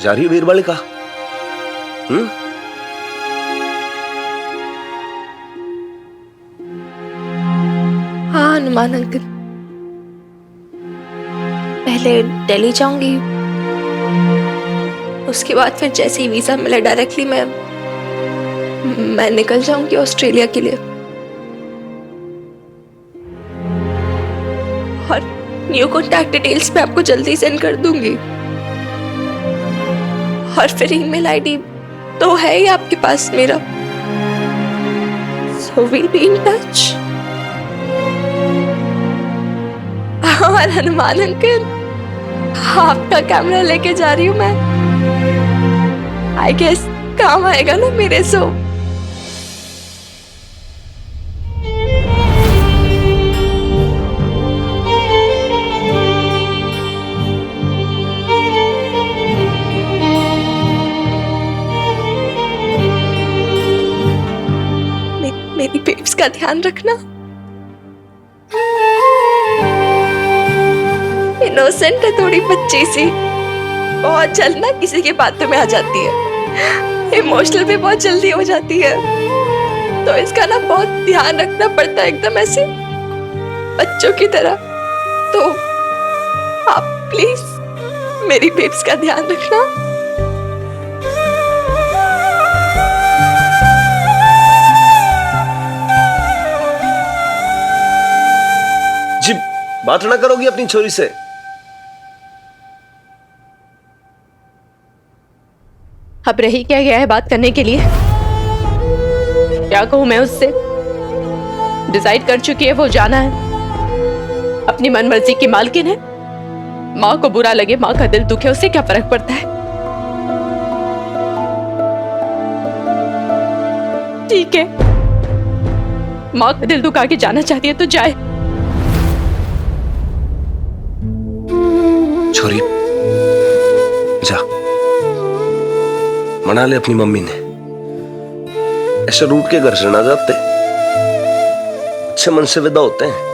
जा रही है वीरबालिका? हम्म। हाँ हनुमान अंकल, पहले दिल्ली जाऊंगी, उसके बाद फिर जैसे ही वीजा मिला डायरेक्टली मैं निकल जाऊंगी ऑस्ट्रेलिया के लिए। और न्यू कॉन्टैक्ट डिटेल्स मैं आपको जल्दी सेंड कर दूंगी। और फिर ईमेल आईडी तो है ही आपके पास मेरा, so we'll be in touch. और हनुमान अंकल, आपका कैमरा लेके जा रही हूँ मैं, आई गेस काम आएगा ना मेरे सो। मेरी बेब्स का ध्यान रखना। इनोसेंट है थोड़ी बच्ची सी, बहुत जल्द ना किसी की बातों में आ जाती है, इमोशनल भी बहुत जल्दी हो जाती है, तो इसका ना बहुत ध्यान रखना पड़ता है, एकदम ऐसे बच्चों की तरह। तो आप प्लीज मेरी बेब्स का ध्यान रखना। जी, बात ना करोगी अपनी छोरी से? अब रही क्या गया है बात करने के लिए? क्या कहूं मैं उससे? डिसाइड कर चुकी है वो जाना है, अपनी मनमर्जी की मालकिन है। माँ को बुरा लगे, माँ का दिल दुखे, उससे क्या फर्क पड़ता है? ठीक है, माँ का दिल दुखा के जाना चाहती है तो जाए। छोरी, जा मना ले अपनी मम्मी ने, ऐसे रूठ के घर से ना जाते, अच्छे मन से विदा होते हैं।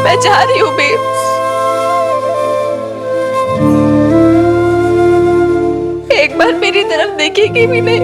मैं जा रही हूँ बेब्स, एक बार मेरी तरफ देखेगी भी नहीं।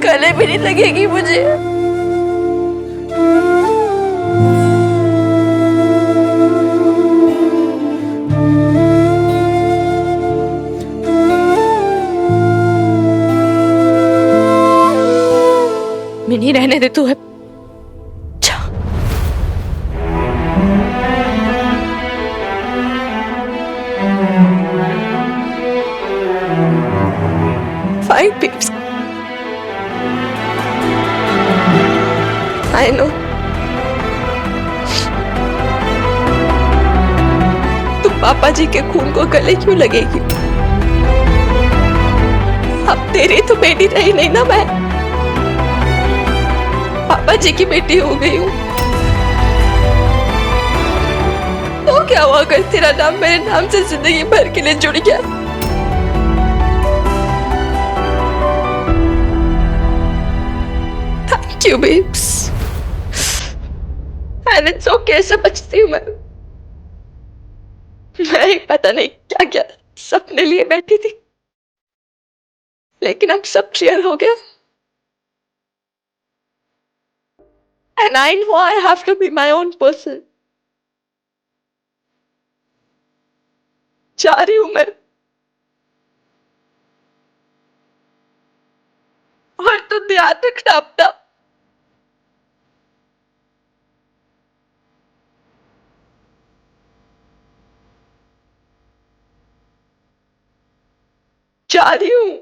गले भी नहीं लगेगी मुझे। मिनी रहने दे तू है। Fine, babes. I know. तू पापा जी के खून को गले क्यों लगेगी? अब तेरी तो बेटी रही नहीं ना, मैं पापा जी की बेटी हो गई हूँ। तो क्या हुआ अगर तेरा नाम मेरे नाम से जिंदगी भर के लिए जुड़ गया? Thank you babes, and it's okay, समझती हूँ मैं ही पता नहीं क्या क्या सपने लिए बैठी थी, लेकिन अब सब क्लियर हो गया। And I know I have to be my own person. जा रही हूं मैं, और तू ध्यान रखना अपना। जा रही हूं।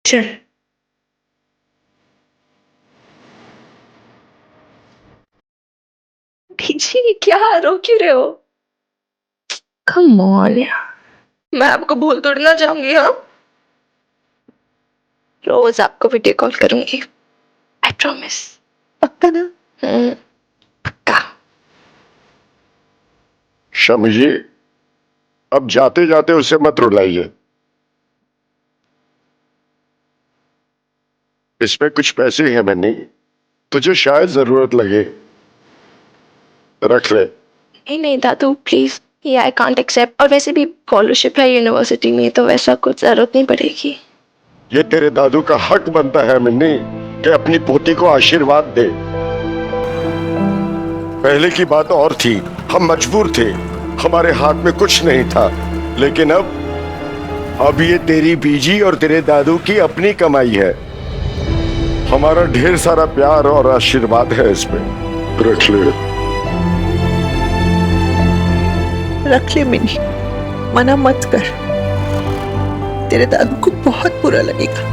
चल। भीजी क्या रो क्यों रहे हो? कम ऑन यार, मैं आपको भूल थोड़ी ना जाऊंगी। हाँ, रोज आपको वीडियो कॉल करूंगी, आई प्रॉमिस। पक्का ना? पक्का। शमी जी, अब जाते जाते उसे मत रुलाइए। इसमें कुछ पैसे हैं मैंने, तुझे शायद जरूरत लगे, रख ले। नहीं नहीं दादू प्लीज, ये आई कांट एक्सेप्ट। और वैसे भी स्कॉलरशिप है यूनिवर्सिटी में, तो वैसा कुछ जरूरत नहीं पड़ेगी। ये तेरे दादू का हक बनता है मिन्नी कि अपनी पोती को आशीर्वाद दे। पहले की बात और थी, हम मजबूर थे, हमारे हाथ में कुछ नहीं था। लेकिन अब ये तेरी बीजी और तेरे दादू की अपनी कमाई है। हमारा ढेर सारा प्यार और आशीर्वाद है इसमें, रख ले। रख ले मिनी, मना मत कर। तेरे दादू को बहुत बुरा लगेगा।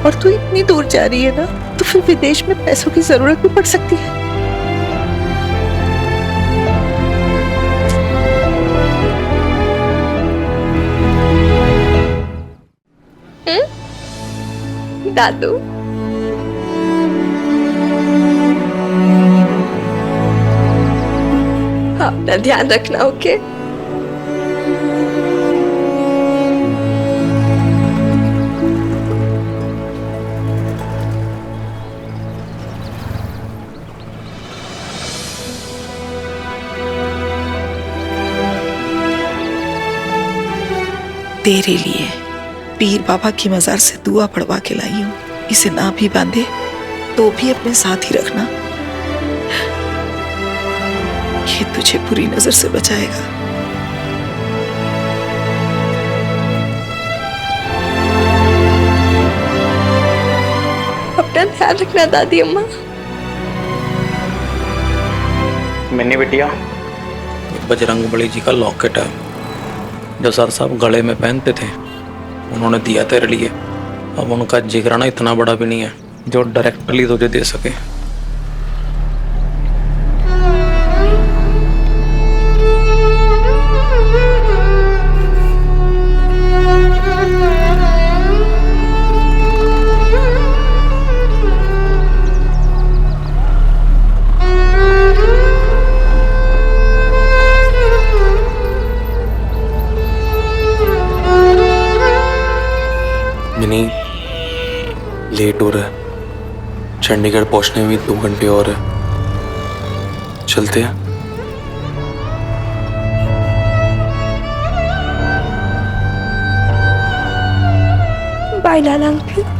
और तू इतनी दूर जा रही है ना, तो फिर विदेश में पैसों की जरूरत भी पड़ सकती है। दादू अपना ध्यान रखना, ओके? तेरे लिए पीर बाबा की मजार से दुआ पढ़वा के लाई हूँ। इसे ना भी बांधे तो भी अपने साथ ही रखना, ये तुझे बुरी नजर से बचाएगा। अपना ध्यान रखना दादी अम्मा। मिन्नी बिटिया, बजरंगबली जी का लॉकेट है जो सर साहब गले में पहनते थे, उन्होंने दिया तेरे लिए। अब उनका जिगराना इतना बड़ा भी नहीं है जो डायरेक्टली तुझे दे सके। मिनी, लेट हो रहा है, चंडीगढ़ पहुंचने में 2 घंटे और है, चलते हैं। बाय लाला अंकल।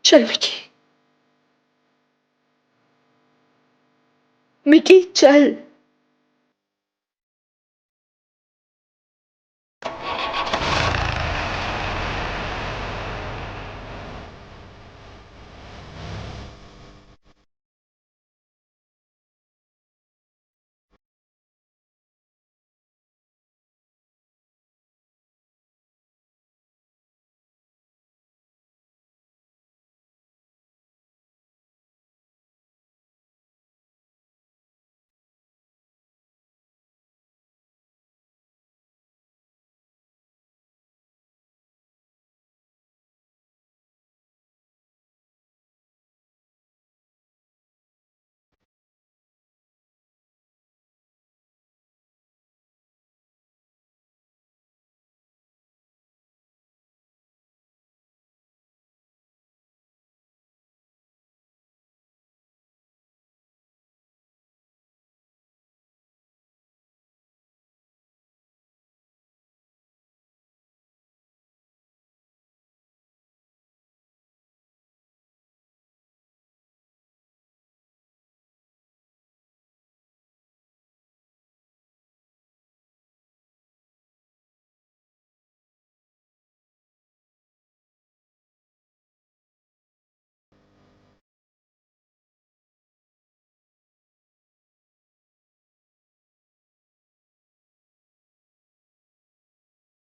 चल मिकी, मिकी चल।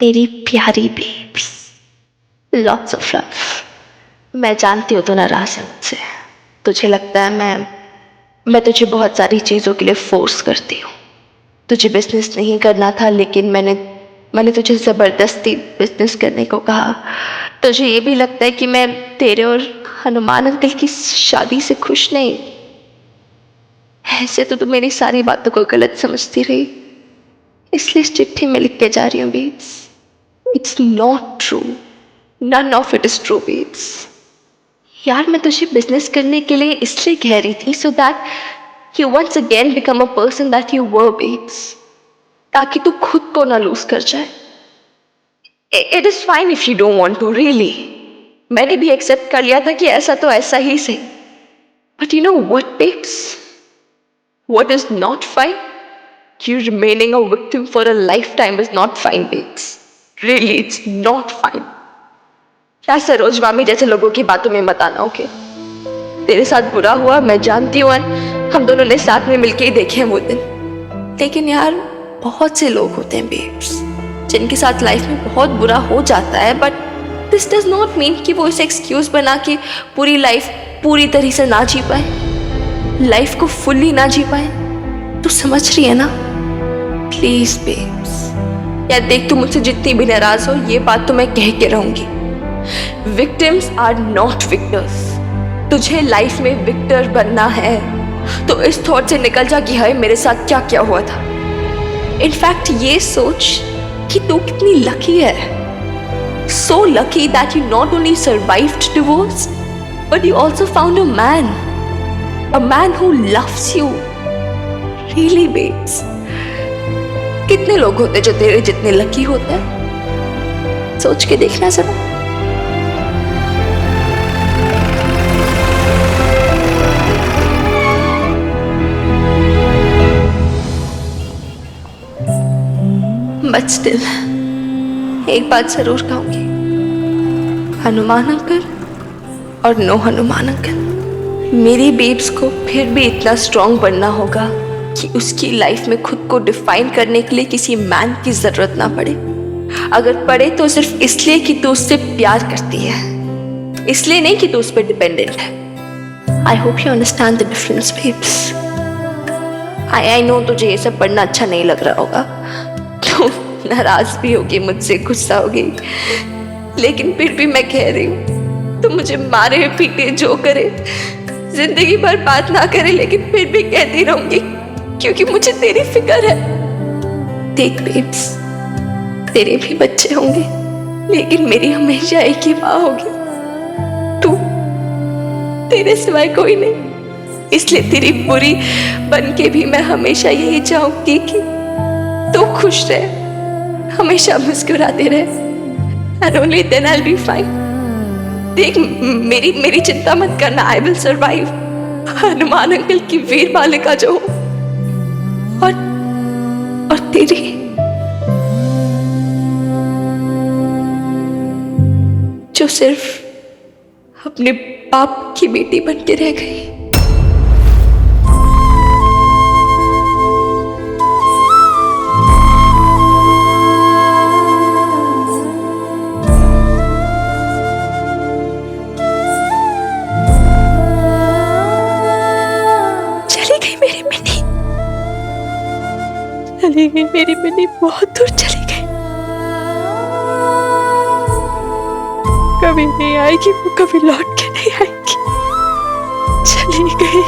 तेरी प्यारी बेब्स, लॉट्स ऑफ लव। मैं जानती हूँ तू नाराज है मुझसे। तुझे लगता है मैं तुझे बहुत सारी चीज़ों के लिए फोर्स करती हूँ। तुझे बिजनेस नहीं करना था, लेकिन मैंने तुझे ज़बरदस्ती बिजनेस करने को कहा। तुझे ये भी लगता है कि मैं तेरे और हनुमान अंकल की शादी से खुश नहीं। ऐसे तो तू मेरी सारी बातों को गलत समझती रही, इसलिए इस चिट्ठी में लिख के जा रही हूँ babes. It's not true, none of it is true babes. यार मैं तुझे बिजनेस करने के लिए इसलिए कह रही थी so that you once again become a person that you were babes, ताकि तू खुद को ना लूज कर जाए। It is fine if you don't want to, really. मैंने भी एक्सेप्ट कर लिया था कि ऐसा तो ऐसा ही सही। But you know what babes, what is not fine? You remaining a victim for a lifetime is not fine, babes. Really, it's not fine. क्या सरोज मामी जैसे लोगों की बातों में मत आना, ओके? तेरे साथ बुरा हुआ मैं जानती हूँ, हम दोनों ने साथ में मिलके ही देखे हैं वो दिन। लेकिन यार बहुत से लोग होते हैं बेब्स जिनके साथ लाइफ में बहुत बुरा हो जाता है, but this does not mean कि वो इसे एक्सक्यूज बना के पूरी लाइफ पूरी तरह से ना जी पाए, लाइफ को फुल्ली ना जी पाए। तू समझ रही है ना? प्लीज बेब्स, यार देख तू मुझसे जितनी भी नाराज हो, ये बात तो मैं कह के रहूंगी। Victims are not victors. तुझे लाइफ में विक्टर बनना है तो इस थॉट से निकल जा कि हाय मेरे साथ क्या क्या हुआ था। इनफैक्ट ये सोच कि तू कितनी लकी है, so lucky that you not only survived divorce but you also found a man who loves you. Really babes, कितने लोग होते जो तेरे जितने लकी होते हैं? सोच के देखना जरा। बट स्टिल एक बात जरूर कहूंगी, हनुमान अंकल और नो हनुमान अंकल, मेरी बेब्स को फिर भी इतना स्ट्रांग बनना होगा कि उसकी लाइफ में खुद को डिफाइन करने के लिए किसी मैन की जरूरत ना पड़े। अगर पड़े तो सिर्फ इसलिए कि तू उससे प्यार करती है, इसलिए नहीं कि तू उस पर डिपेंडेंट है। I hope you understand the difference babes. I know तुझे ये सब पढ़ना अच्छा नहीं लग रहा होगा, तू नाराज भी होगी मुझसे, गुस्सा होगी, लेकिन फिर भी मैं कह रही हूँ, तू मुझे मारे पीटे जो करे, जिंदगी भर बात ना करे, लेकिन फिर भी कहती रहूंगी क्योंकि मुझे तेरी फिक्र है। देख बेब्स, तेरे भी बच्चे होंगे, लेकिन मेरी हमेशा एक ही माँ होगी, तू, तेरे सिवाय कोई नहीं। इसलिए तेरी बुरी बन के भी मैं हमेशा यही चाहूंगी कि तू खुश रहे, हमेशा मुस्कुराते रहे, and only then I'll be fine. देख मेरी चिंता मत करना, I will survive. Hanuman uncle की वीर बालिका जो हूं, और तेरी जो सिर्फ अपने बाप की बेटी बन के रह गई। चली गई मेरी मिनी, बहुत दूर चली गई, कभी नहीं आएगी वो, कभी लौट के नहीं आएगी, चली गई।